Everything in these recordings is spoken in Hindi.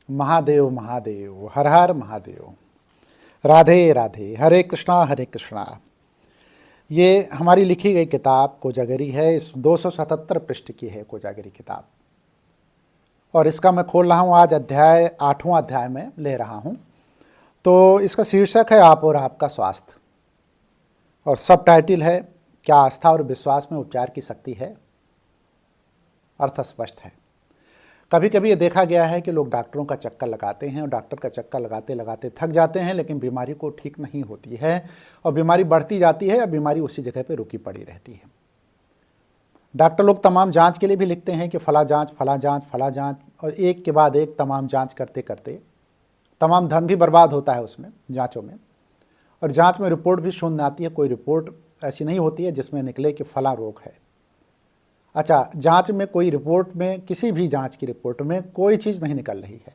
महादेव महादेव, हर हर महादेव। राधे राधे, हरे कृष्णा हरे कृष्णा। ये हमारी लिखी गई किताब कोजागरी है। इस 277 पृष्ठ की है कोजागरी किताब, और इसका मैं खोल रहा हूँ आज अध्याय 8वां अध्याय में ले रहा हूँ। तो इसका शीर्षक है आप और आपका स्वास्थ्य, और सब टाइटल है क्या आस्था और विश्वास में उपचार की शक्ति है। अर्थ स्पष्ट है। कभी कभी ये देखा गया है कि लोग डॉक्टरों का चक्कर लगाते हैं और डॉक्टर का चक्कर लगाते लगाते थक जाते हैं, लेकिन बीमारी को ठीक नहीं होती है और बीमारी बढ़ती जाती है या बीमारी उसी जगह पे रुकी पड़ी रहती है। डॉक्टर लोग तमाम जांच के लिए भी लिखते हैं कि फला जांच फला जांच फला जांच, और एक के बाद एक तमाम जांच करते करते तमाम धन भी बर्बाद होता है उसमें जाँचों में, और जाँच में रिपोर्ट भी शून्य आती है। कोई रिपोर्ट ऐसी नहीं होती है जिसमें निकले कि फला रोग है। अच्छा, जांच में कोई रिपोर्ट में, किसी भी जांच की रिपोर्ट में कोई चीज़ नहीं निकल रही है,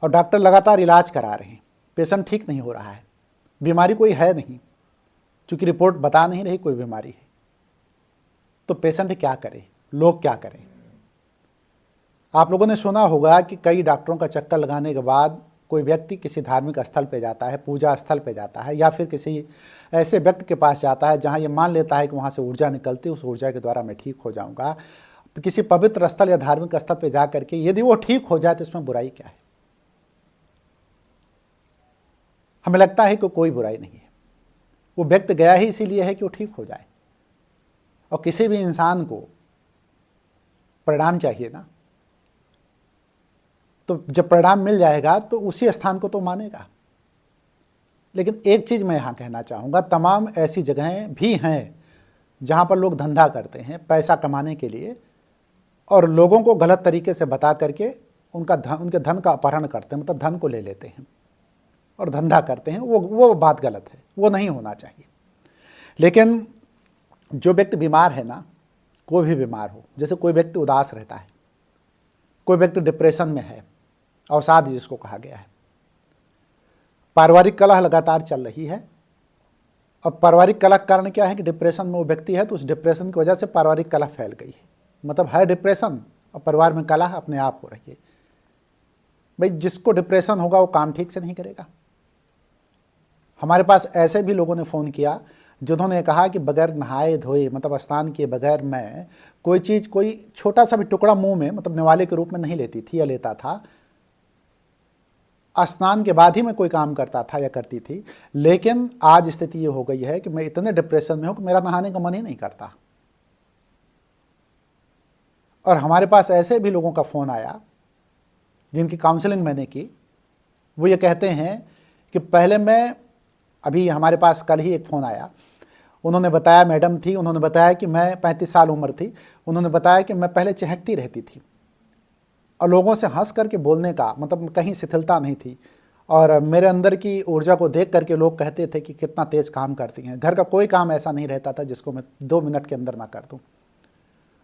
और डॉक्टर लगातार इलाज करा रहे हैं, पेशेंट ठीक नहीं हो रहा है, बीमारी कोई है नहीं, क्योंकि रिपोर्ट बता नहीं रही कोई बीमारी है। तो पेशेंट क्या करे, लोग क्या करें। आप लोगों ने सुना होगा कि कई डॉक्टरों का चक्कर लगाने के बाद कोई व्यक्ति किसी धार्मिक स्थल पे जाता है, पूजा स्थल पे जाता है, या फिर किसी ऐसे व्यक्ति के पास जाता है जहाँ ये मान लेता है कि वहाँ से ऊर्जा निकलती है, उस ऊर्जा के द्वारा मैं ठीक हो जाऊँगा। किसी पवित्र स्थल या धार्मिक स्थल पे जा करके यदि वो ठीक हो जाए तो इसमें बुराई क्या है। हमें लगता है कि कोई बुराई नहीं है। वो व्यक्ति गया ही इसीलिए है कि वो ठीक हो जाए, और किसी भी इंसान को परिणाम चाहिए ना। तो जब परिणाम मिल जाएगा तो उसी स्थान को तो मानेगा। लेकिन एक चीज़ मैं यहाँ कहना चाहूँगा, तमाम ऐसी जगहें भी हैं जहाँ पर लोग धंधा करते हैं पैसा कमाने के लिए, और लोगों को गलत तरीके से बता करके उनके धन का अपहरण करते हैं, मतलब धन को ले लेते हैं और धंधा करते हैं। वो बात गलत है, वो नहीं होना चाहिए। लेकिन जो व्यक्ति बीमार है ना, कोई भी बीमार हो, जैसे कोई व्यक्ति उदास रहता है, कोई व्यक्ति डिप्रेशन में है, अवसाद जिसको कहा गया है, पारिवारिक कलह लगातार चल रही है, और पारिवारिक कलह का कारण क्या है कि डिप्रेशन में वो व्यक्ति है, तो उस डिप्रेशन की वजह से पारिवारिक कलह फैल गई है। मतलब है डिप्रेशन और परिवार में कलह अपने आप हो रही है। भाई, जिसको डिप्रेशन होगा वो काम ठीक से नहीं करेगा। हमारे पास ऐसे भी लोगों ने फ़ोन किया जिन्होंने कहा कि बगैर नहाए धोए, मतलब स्नान किए बगैर मैं कोई चीज़, कोई छोटा सा भी टुकड़ा मुंह में, मतलब निवाले के रूप में नहीं लेती थी या लेता था। स्नान के बाद ही मैं कोई काम करता था या करती थी, लेकिन आज स्थिति ये हो गई है कि मैं इतने डिप्रेशन में हूं कि मेरा नहाने का मन ही नहीं करता। और हमारे पास ऐसे भी लोगों का फ़ोन आया जिनकी काउंसलिंग मैंने की। वो ये कहते हैं कि पहले मैं, अभी हमारे पास कल ही एक फ़ोन आया, उन्होंने बताया, मैडम थी, उन्होंने बताया कि मैं 35 साल उम्र थी, उन्होंने बताया कि मैं पहले चहकती रहती थी और लोगों से हंस करके बोलने का, मतलब कहीं शिथिलता नहीं थी, और मेरे अंदर की ऊर्जा को देख करके लोग कहते थे कि कितना तेज़ काम करती हैं। घर का कोई काम ऐसा नहीं रहता था जिसको मैं 2 मिनट के अंदर ना कर दूँ।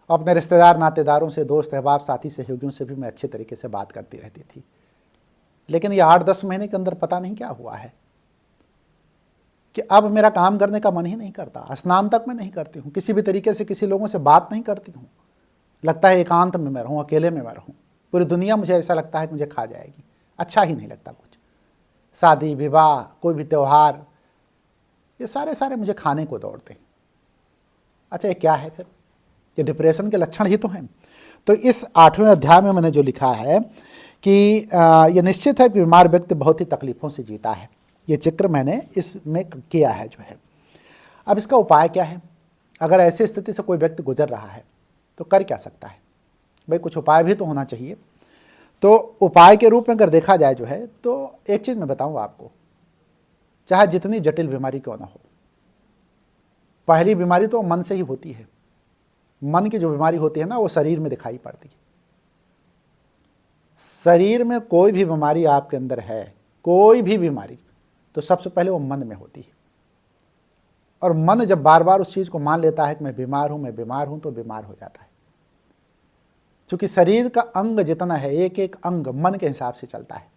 अपने रिश्तेदार नातेदारों से, दोस्त अहबाब, साथी सहयोगियों से भी मैं अच्छे तरीके से बात करती रहती थी। लेकिन ये 8-10 महीने के अंदर पता नहीं क्या हुआ है कि अब मेरा काम करने का मन ही नहीं करता। स्नान तक मैं नहीं करती हूँ, किसी भी तरीके से किसी लोगों से बात नहीं करती हूँ। लगता है एकांत में मैं रहूँ, अकेले में मैं रहूँ। पूरी दुनिया मुझे ऐसा लगता है कि मुझे खा जाएगी, अच्छा ही नहीं लगता कुछ। शादी विवाह, कोई भी त्यौहार, ये सारे मुझे खाने को दौड़ते हैं। अच्छा, ये क्या है फिर? ये डिप्रेशन के लक्षण ही तो हैं। तो इस 8वें अध्याय में मैंने जो लिखा है कि ये निश्चित है कि बीमार व्यक्ति बहुत ही तकलीफ़ों से जीता है। ये चित्र मैंने इसमें किया है जो है। अब इसका उपाय क्या है? अगर ऐसी स्थिति से कोई व्यक्ति गुजर रहा है तो कर क्या सकता है? भाई, कुछ उपाय भी तो होना चाहिए। तो उपाय के रूप में अगर देखा जाए जो है, तो एक चीज़ मैं बताऊं आपको, चाहे जितनी जटिल बीमारी क्यों ना हो, पहली बीमारी तो मन से ही होती है। मन की जो बीमारी होती है ना, वो शरीर में दिखाई पड़ती है। शरीर में कोई भी बीमारी आपके अंदर है, कोई भी बीमारी, तो सबसे पहले वो मन में होती है। और मन जब बार बार उस चीज़ को मान लेता है कि मैं बीमार हूँ, मैं बीमार हूँ, तो बीमार हो जाता है। क्योंकि शरीर का अंग जितना है, एक एक अंग मन के हिसाब से चलता है।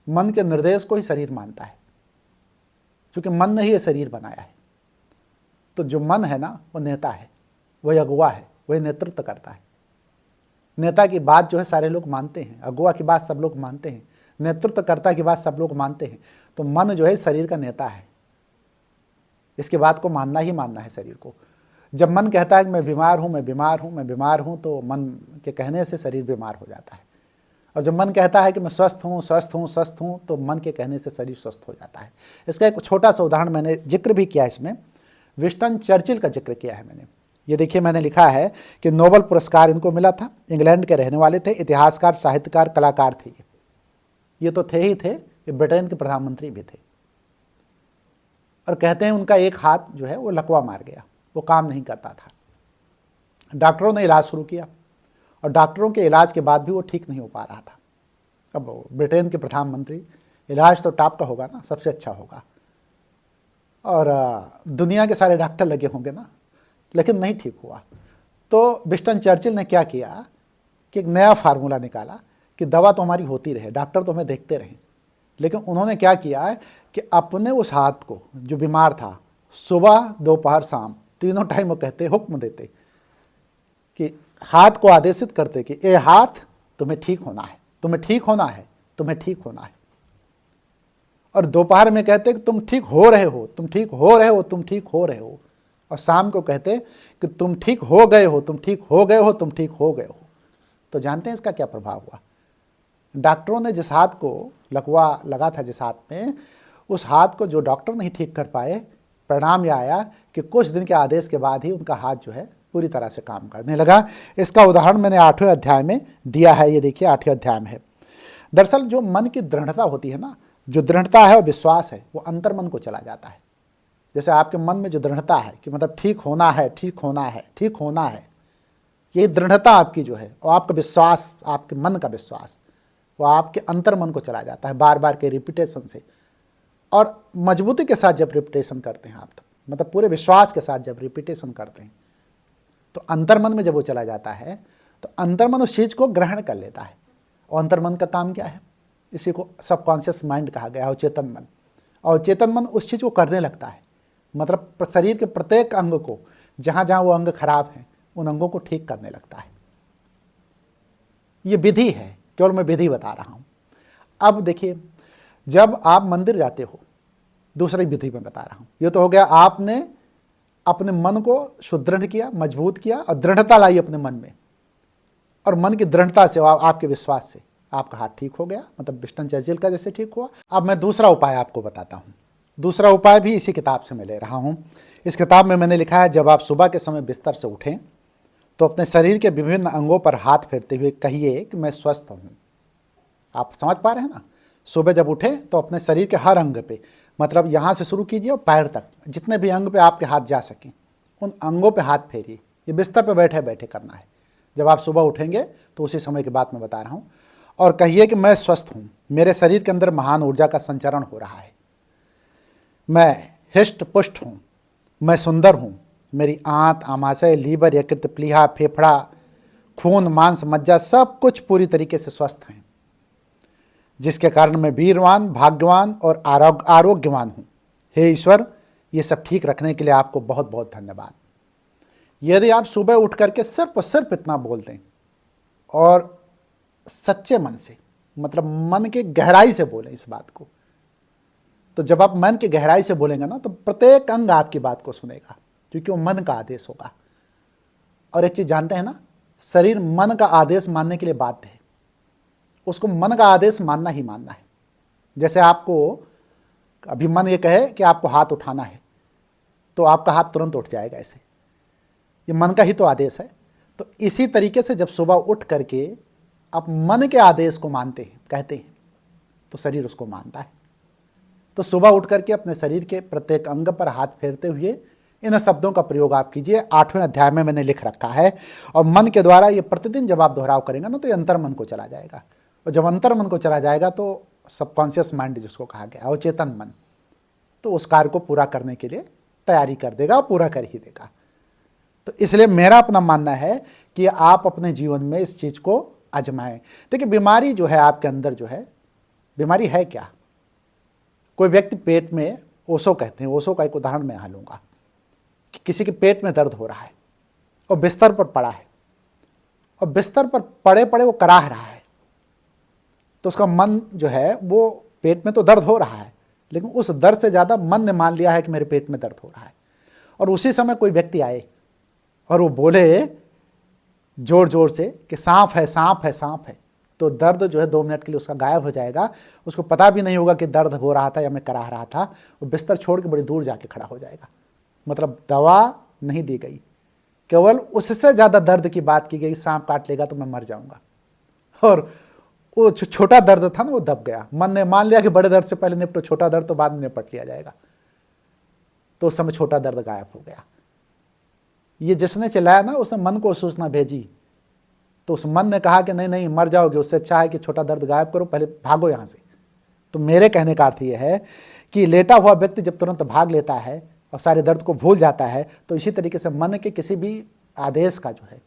मन के निर्देश को ही शरीर मानता है, क्योंकि मन ने ही ये शरीर बनाया है। तो जो मन है ना, वो नेता है, वही अगुवा है, वही नेतृत्व करता है। नेता की बात जो है सारे लोग मानते हैं, अगुवा की बात सब लोग मानते हैं, नेतृत्वकर्ता की बात सब लोग मानते हैं। तो मन जो है शरीर का नेता है, इसकी बात को मानना ही मानना है शरीर को। जब मन कहता है कि मैं बीमार हूँ, मैं बीमार हूँ, मैं बीमार हूँ, तो मन के कहने से शरीर बीमार हो जाता है। और जब मन कहता है कि मैं स्वस्थ हूँ, स्वस्थ हूँ, स्वस्थ हूँ, तो मन के कहने से शरीर स्वस्थ हो जाता है। इसका एक छोटा सा उदाहरण मैंने जिक्र भी किया, इसमें विंस्टन चर्चिल का जिक्र किया है मैंने। ये देखिए, मैंने लिखा है कि नोबेल पुरस्कार इनको मिला था, इंग्लैंड के रहने वाले थे, इतिहासकार, साहित्यकार, कलाकार थे। ये तो थे ही थे, ये ब्रिटेन के प्रधानमंत्री भी थे। और कहते हैं उनका एक हाथ जो है वो लकवा मार गया, वो काम नहीं करता था। डॉक्टरों ने इलाज शुरू किया और डॉक्टरों के इलाज के बाद भी वो ठीक नहीं हो पा रहा था। अब ब्रिटेन के प्रधानमंत्री, इलाज तो टॉप का होगा ना, सबसे अच्छा होगा, और दुनिया के सारे डॉक्टर लगे होंगे ना, लेकिन नहीं ठीक हुआ। तो विंस्टन चर्चिल ने क्या किया कि एक नया फार्मूला निकाला कि दवा तो हमारी होती रहे, डॉक्टर तो हमें देखते रहें। लेकिन उन्होंने क्या किया है कि अपने उस हाथ को, जो बीमार था, सुबह दोपहर शाम तीनों टाइम वो कहते, हुक्म देते कि हाथ को आदेशित करते कि ए हाथ, तुम्हें ठीक होना है, तुम्हें ठीक होना है, तुम्हें ठीक होना है। और दोपहर में कहते कि तुम ठीक हो रहे हो, तुम ठीक हो रहे हो, तुम ठीक हो रहे हो। और शाम को कहते कि तुम ठीक हो गए हो, तुम ठीक हो गए हो, तुम ठीक हो गए हो। तो जानते हैं इसका क्या प्रभाव हुआ? डॉक्टरों ने जिस हाथ को लकवा लगा था, जिस हाथ में, उस हाथ को जो डॉक्टर नहीं ठीक कर पाए, परिणाम यह आया कि कुछ दिन के आदेश के बाद ही उनका हाथ जो है पूरी तरह से काम करने लगा। इसका उदाहरण मैंने 8वें अध्याय में दिया है, ये देखिए 8वें अध्याय में है। दरअसल जो मन की दृढ़ता होती है ना, जो दृढ़ता है और विश्वास है, वो अंतर्मन को चला जाता है। जैसे आपके मन में जो दृढ़ता है कि मतलब ठीक होना है, ठीक होना है, ठीक होना है, ये दृढ़ता आपकी जो है, और आपका विश्वास, आपके मन का विश्वास, वो आपके अंतर्मन को चला जाता है बार बार के रिपीटेशन से। और मजबूती के साथ जब रिपीटेशन करते हैं आप, तो मतलब पूरे विश्वास के साथ जब रिपीटेशन करते हैं, तो अंतर्मन में जब वो चला जाता है, तो अंतर्मन उस चीज़ को ग्रहण कर लेता है। और अंतर्मन का काम क्या है? इसी को सबकॉन्शियस माइंड कहा गया है, चेतन मन। और चेतन मन उस चीज़ को करने लगता है, मतलब शरीर के प्रत्येक अंग को, जहाँ जहाँ वो अंग खराब हैं, उन अंगों को ठीक करने लगता है। ये विधि है, केवल मैं विधि बता रहा हूँ। अब देखिए, जब आप मंदिर जाते हो, दूसरी विधि में बता रहा हूँ। ये तो हो गया, आपने अपने मन को सुदृढ़ किया, मजबूत किया और दृढ़ता लाई अपने मन में, और मन की दृढ़ता से और आपके विश्वास से आपका हाथ ठीक हो गया, मतलब विंस्टन चर्चिल का जैसे ठीक हुआ। अब मैं दूसरा उपाय आपको बताता हूँ। दूसरा उपाय भी इसी किताब से मैं ले रहा हूँ। इस किताब में मैंने लिखा है, जब आप सुबह के समय बिस्तर से उठें तो अपने शरीर के विभिन्न अंगों पर हाथ फेरते हुए कहिए कि मैं स्वस्थ हूँ। आप समझ पा रहे हैं ना? सुबह जब उठें तो अपने शरीर के हर अंग पे, मतलब यहाँ से शुरू कीजिए और पैर तक, जितने भी अंग पे आपके हाथ जा सकें, उन अंगों पे हाथ फेरिए। ये बिस्तर पे बैठे बैठे करना है। जब आप सुबह उठेंगे तो उसी समय की बात मैं बता रहा हूँ। और कहिए कि मैं स्वस्थ हूँ, मेरे शरीर के अंदर महान ऊर्जा का संचरण हो रहा है, मैं हिष्ट पुष्ट हूँ, मैं सुंदर हूँ, मेरी आंत, आमाशय, लीवर, यकृत, प्लीहा, फेफड़ा, खून, मांस, मज्जा, सब कुछ पूरी तरीके से स्वस्थ हैं, जिसके कारण मैं वीरवान, भाग्यवान और आरोग्यवान हूँ। हे ईश्वर, ये सब ठीक रखने के लिए आपको बहुत बहुत धन्यवाद। यदि आप सुबह उठ करके सिर्फ और सिर्फ इतना बोल दें और सच्चे मन से, मतलब मन के गहराई से बोलें इस बात को, तो जब आप मन की गहराई से बोलेंगे ना, तो प्रत्येक अंग आपकी बात को सुनेगा, क्योंकि वो मन का आदेश होगा। और एक चीज़ जानते हैं ना, शरीर मन का आदेश मानने के लिए बाध्य है, उसको मन का आदेश मानना ही मानना है। जैसे आपको अभी मन ये कहे कि आपको हाथ उठाना है, तो आपका हाथ तुरंत उठ जाएगा, ऐसे ये मन का ही तो आदेश है। तो इसी तरीके से जब सुबह उठ करके आप मन के आदेश को मानते हैं, कहते हैं, तो शरीर उसको मानता है। तो सुबह उठ करके अपने शरीर के प्रत्येक अंग पर हाथ फेरते हुए इन शब्दों का प्रयोग आप कीजिए। 8वें अध्याय में मैंने लिख रखा है। और मन के द्वारा ये प्रतिदिन जब आप दोहराव करेंगे ना, तो ये अंतर्मन को चला जाएगा। और जब अंतर्मन को चला जाएगा तो सबकॉन्शियस माइंड जिसको कहा गया, और चेतन मन, तो उस कार्य को पूरा करने के लिए तैयारी कर देगा और पूरा कर ही देगा। तो इसलिए मेरा अपना मानना है कि आप अपने जीवन में इस चीज़ को आजमाएं। देखिए, बीमारी जो है आपके अंदर जो है, बीमारी है क्या? कोई व्यक्ति पेट में, ओशो कहते हैं, ओशो का एक उदाहरण मैं यहाँ लूँगा कि किसी के पेट में दर्द हो रहा है और बिस्तर पर पड़ा है और बिस्तर पर पड़े पड़े वो कराह रहा है, तो उसका मन जो है वो, पेट में तो दर्द हो रहा है, लेकिन उस दर्द से ज़्यादा मन ने मान लिया है कि मेरे पेट में दर्द हो रहा है। और उसी समय कोई व्यक्ति आए और वो बोले जोर जोर से कि सांप है, सांप है, सांप है, तो दर्द जो है 2 मिनट के लिए उसका गायब हो जाएगा। उसको पता भी नहीं होगा कि दर्द हो रहा था या मैं कराह रहा था। वो बिस्तर छोड़ के बड़ी दूर जाके खड़ा हो जाएगा। मतलब दवा नहीं दी गई, केवल उससे ज़्यादा दर्द की बात की गई, सांप काट लेगा तो मैं मर जाऊंगा। और वो जो छोटा दर्द था ना वो दब गया। मन ने मान लिया कि बड़े दर्द से पहले निपटो, छोटा दर्द तो बाद में निपट लिया जाएगा। तो उस समय छोटा दर्द गायब हो गया। ये जिसने चिल्लाया ना उसने मन को सूचना भेजी, तो उस मन ने कहा कि नहीं नहीं मर जाओगे, उससे अच्छा है कि छोटा दर्द गायब करो, पहले भागो यहाँ से। तो मेरे कहने का अर्थ यह है कि लेटा हुआ व्यक्ति जब तुरंत भाग लेता है और सारे दर्द को भूल जाता है, तो इसी तरीके से मन के किसी भी आदेश का जो है,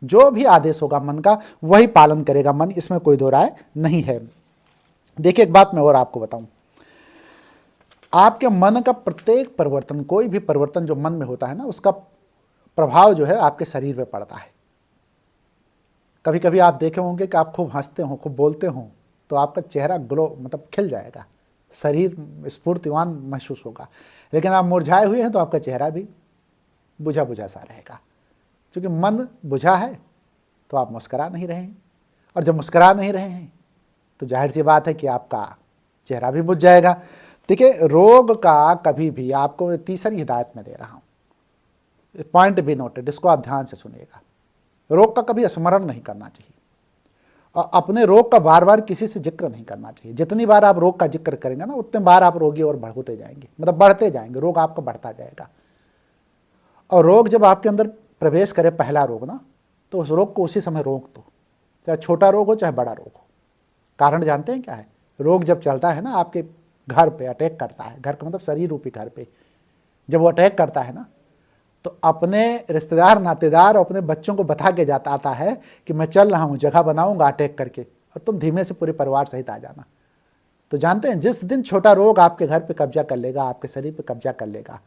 जो भी आदेश होगा मन का वही पालन करेगा मन, इसमें कोई दो राय नहीं है। देखिए एक बात मैं और आपको बताऊं, आपके मन का प्रत्येक परिवर्तन, कोई भी परिवर्तन जो मन में होता है ना, उसका प्रभाव जो है आपके शरीर पे पड़ता है। कभी कभी आप देखे होंगे कि आप खूब हंसते हो, खूब बोलते हो, तो आपका चेहरा ग्लो मतलब खिल जाएगा, शरीर स्फूर्तिवान महसूस होगा। लेकिन आप मुरझाए हुए हैं तो आपका चेहरा भी बुझा बुझा सा रहेगा, क्योंकि मन बुझा है तो आप मुस्करा नहीं रहे हैं। और जब मुस्करा नहीं रहे हैं तो जाहिर सी बात है कि आपका चेहरा भी बुझ जाएगा। देखिए रोग का कभी भी, आपको तीसरी हिदायत में दे रहा हूँ, पॉइंट भी नोटेड, इसको आप ध्यान से सुनिएगा। रोग का कभी स्मरण नहीं करना चाहिए और अपने रोग का बार बार किसी से जिक्र नहीं करना चाहिए। जितनी बार आप रोग का जिक्र करेंगे ना, उतने बार आप रोगी और बढ़ते जाएंगे, मतलब बढ़ते जाएंगे, रोग आपका बढ़ता जाएगा। और रोग जब आपके अंदर प्रवेश करे, पहला रोग ना, तो उस रोग को उसी समय रोक दो, चाहे छोटा रोग हो चाहे बड़ा रोग हो। कारण जानते हैं क्या है? रोग जब चलता है ना आपके घर पे, अटैक करता है, घर का मतलब शरीर रूपी घर पे, जब वो अटैक करता है ना, तो अपने रिश्तेदार नातेदार और अपने बच्चों को बता के जाता आता है कि मैं चल रहा हूँ, जगह बनाऊंगा अटैक करके, और तुम धीमे से पूरे परिवार सहित आ जाना। तो जानते हैं जिस दिन छोटा रोग आपके घर पे कब्जा कर लेगा, आपके शरीर पे कब्जा कर लेगा,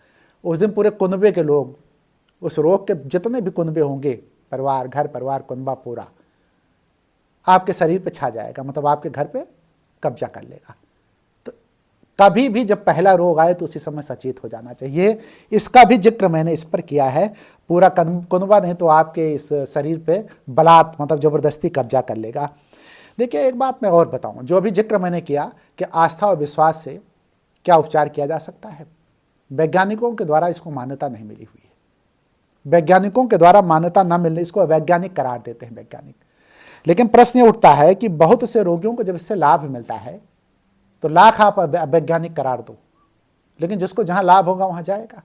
उस दिन पूरे कुनबे के लोग, उस रोग के जितने भी कुनबे होंगे, परिवार, घर परिवार कुनबा पूरा आपके शरीर पे छा जाएगा, मतलब आपके घर पे कब्जा कर लेगा। तो कभी भी जब पहला रोग आए तो उसी समय सचेत हो जाना चाहिए। इसका भी जिक्र मैंने इस पर किया है। पूरा कुनबा नहीं तो आपके इस शरीर पे बलात् मतलब जबरदस्ती कब्जा कर लेगा। देखिए एक बात मैं और बताऊं, जो भी जिक्र मैंने किया कि आस्था और विश्वास से क्या उपचार किया जा सकता है, वैज्ञानिकों के द्वारा इसको मान्यता नहीं मिली हुई है। वैज्ञानिकों के द्वारा मान्यता न मिलने, इसको अवैज्ञानिक करार देते हैं वैज्ञानिक। लेकिन प्रश्न ये उठता है कि बहुत से रोगियों को जब इससे लाभ मिलता है तो लाख आप वैज्ञानिक करार दो, लेकिन जिसको जहां लाभ होगा वहां जाएगा।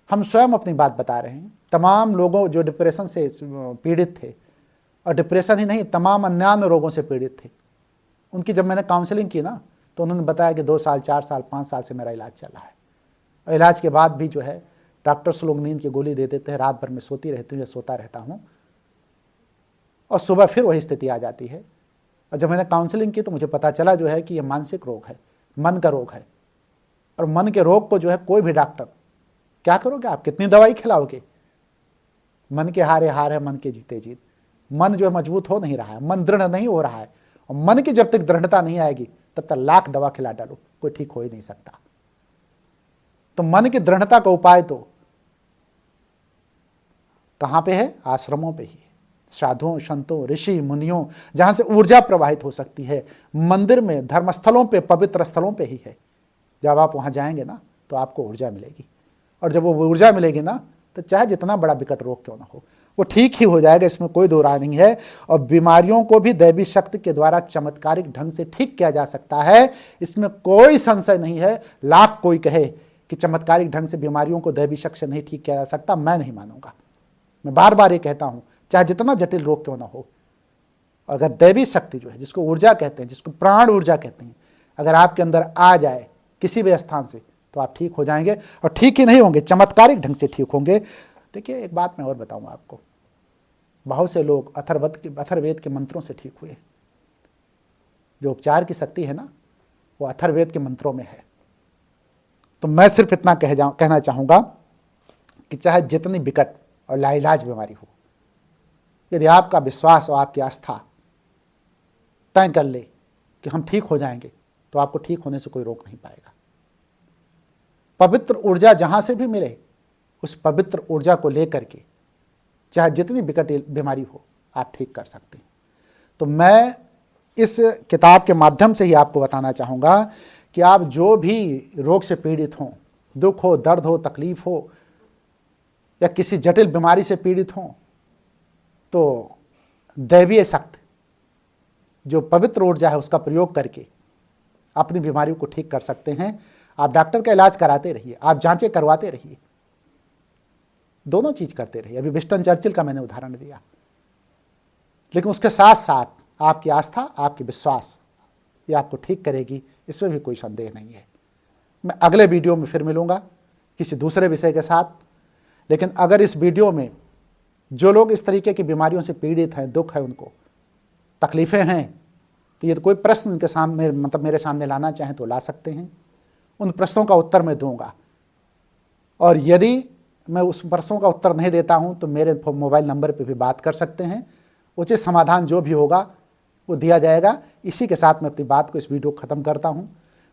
हम स्वयं अपनी बात बता रहे हैं। तमाम लोगों जो डिप्रेशन से पीड़ित थे, और डिप्रेशन ही नहीं तमाम अन्य रोगों से पीड़ित थे, उनकी जब मैंने काउंसलिंग की ना, तो उन्होंने बताया कि 2 साल 4 साल 5 साल से मेरा इलाज चल रहा है। और इलाज के बाद भी जो है डॉक्टर्स लोग नींद की गोली दे देते हैं, रात भर में सोती रहती हूँ या सोता रहता हूँ, और सुबह फिर वही स्थिति आ जाती है। और जब मैंने काउंसलिंग की तो मुझे पता चला जो है कि ये मानसिक रोग है, मन का रोग है। और मन के रोग को जो है कोई भी डॉक्टर, क्या करोगे आप, कितनी दवाई खिलाओगे? मन के हारे हार है, मन के जीते जीत। मन जो है मजबूत हो नहीं रहा है, मन दृढ़ नहीं हो रहा है, और मन की जब तक दृढ़ता नहीं आएगी तब तक लाख दवा खिला डालो, कोई ठीक हो ही नहीं सकता। तो मन की दृढ़ता का उपाय तो कहाँ पे है? आश्रमों पे ही, साधुओं संतों ऋषि मुनियों, जहां से ऊर्जा प्रवाहित हो सकती है। मंदिर में, धर्मस्थलों पे, पवित्र स्थलों पे ही है। जब आप वहां जाएंगे ना तो आपको ऊर्जा मिलेगी, और जब वो ऊर्जा मिलेगी ना तो चाहे जितना बड़ा विकट रोग क्यों ना हो वो ठीक ही हो जाएगा, इसमें कोई दो राय नहीं है। और बीमारियों को भी दैवी शक्ति के द्वारा चमत्कारिक ढंग से ठीक किया जा सकता है, इसमें कोई संशय नहीं है। लाख कोई कहे कि चमत्कारिक ढंग से बीमारियों को दैवी शक्ति से नहीं ठीक किया जा सकता, मैं नहीं मानूंगा। मैं बार बार ये कहता हूं, चाहे जितना जटिल रोग क्यों ना हो, अगर दैवी शक्ति जो है, जिसको ऊर्जा कहते हैं, जिसको प्राण ऊर्जा कहते हैं, अगर आपके अंदर आ जाए किसी भी स्थान से, तो आप ठीक हो जाएंगे। और ठीक ही नहीं होंगे, चमत्कारिक ढंग से ठीक होंगे। देखिए एक बात मैं और बताऊंगा आपको, बहुत से लोग अथर्ववेद के मंत्रों से ठीक हुए। जो उपचार की शक्ति है ना, वो अथर्ववेद के मंत्रों में है। तो मैं सिर्फ इतना कहना चाहूंगा कि चाहे जितनी विकट और लाइलाज बीमारी हो, यदि आपका विश्वास और आपकी आस्था तय कर ले कि हम ठीक हो जाएंगे, तो आपको ठीक होने से कोई रोक नहीं पाएगा। पवित्र ऊर्जा जहां से भी मिले, उस पवित्र ऊर्जा को लेकर के चाहे जितनी विकट बीमारी हो, आप ठीक कर सकते हैं। तो मैं इस किताब के माध्यम से ही आपको बताना चाहूँगा कि आप जो भी रोग से पीड़ित हों, दुख हो, दर्द हो, तकलीफ हो, या किसी जटिल बीमारी से पीड़ित हों, तो दैवीय शक्ति जो पवित्र ऊर्जा है उसका प्रयोग करके अपनी बीमारियों को ठीक कर सकते हैं। आप डॉक्टर का इलाज कराते रहिए, आप जांचें करवाते रहिए, दोनों चीज करते रहिए। अभी विंस्टन चर्चिल का मैंने उदाहरण दिया, लेकिन उसके साथ साथ आपकी आस्था, आपकी विश्वास, ये आपको ठीक करेगी, इसमें भी कोई संदेह नहीं है। मैं अगले वीडियो में फिर मिलूंगा किसी दूसरे विषय के साथ। लेकिन अगर इस वीडियो में जो लोग इस तरीके की बीमारियों से पीड़ित हैं, दुख है, उनको तकलीफ़ें हैं, तो ये तो कोई प्रश्न इनके सामने मेरे सामने लाना चाहें तो ला सकते हैं। उन प्रश्नों का उत्तर मैं दूंगा, और यदि मैं उस प्रश्नों का उत्तर नहीं देता हूं तो मेरे मोबाइल नंबर पर भी बात कर सकते हैं। उचित समाधान जो भी होगा वो दिया जाएगा। इसी के साथ मैं अपनी बात को, इस वीडियो को ख़त्म करता हूं।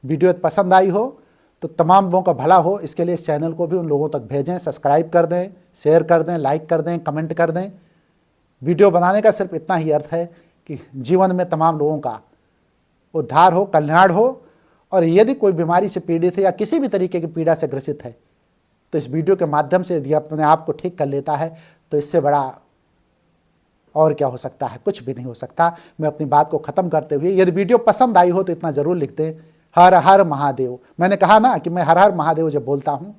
वीडियो पसंद आई हो तो तमाम लोगों का भला हो, इसके लिए इस चैनल को भी उन लोगों तक भेजें, सब्सक्राइब कर दें, शेयर कर दें, लाइक कर दें, कमेंट कर दें। वीडियो बनाने का सिर्फ इतना ही अर्थ है कि जीवन में तमाम लोगों का उद्धार हो, कल्याण हो। और यदि कोई बीमारी से पीड़ित है या किसी भी तरीके की पीड़ा से ग्रसित है, तो इस वीडियो के माध्यम से यदि अपने आप को ठीक कर लेता है, तो इससे बड़ा और क्या हो सकता है? कुछ भी नहीं हो सकता। मैं अपनी बात को ख़त्म करते हुए, यदि वीडियो पसंद आई हो तो इतना ज़रूर लिख दें, हर हर महादेव। मैंने कहा ना कि मैं हर हर महादेव जब बोलता हूँ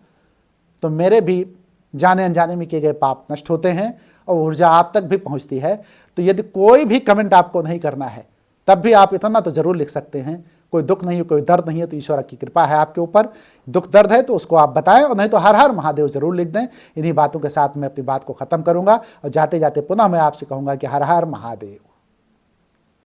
तो मेरे भी जाने अनजाने में किए गए पाप नष्ट होते हैं और ऊर्जा आप तक भी पहुँचती है। तो यदि कोई भी कमेंट आपको नहीं करना है, तब भी आप इतना तो ज़रूर लिख सकते हैं, कोई दुख नहीं है, कोई दर्द नहीं है, तो ईश्वर की कृपा है आपके ऊपर। दुख दर्द है तो उसको आप बताएं, और नहीं तो हर हर महादेव जरूर लिख दें। इन्हीं बातों के साथ मैं अपनी बात को ख़त्म करूंगा, और जाते जाते पुनः मैं आपसे कहूँगा कि हर हर महादेव।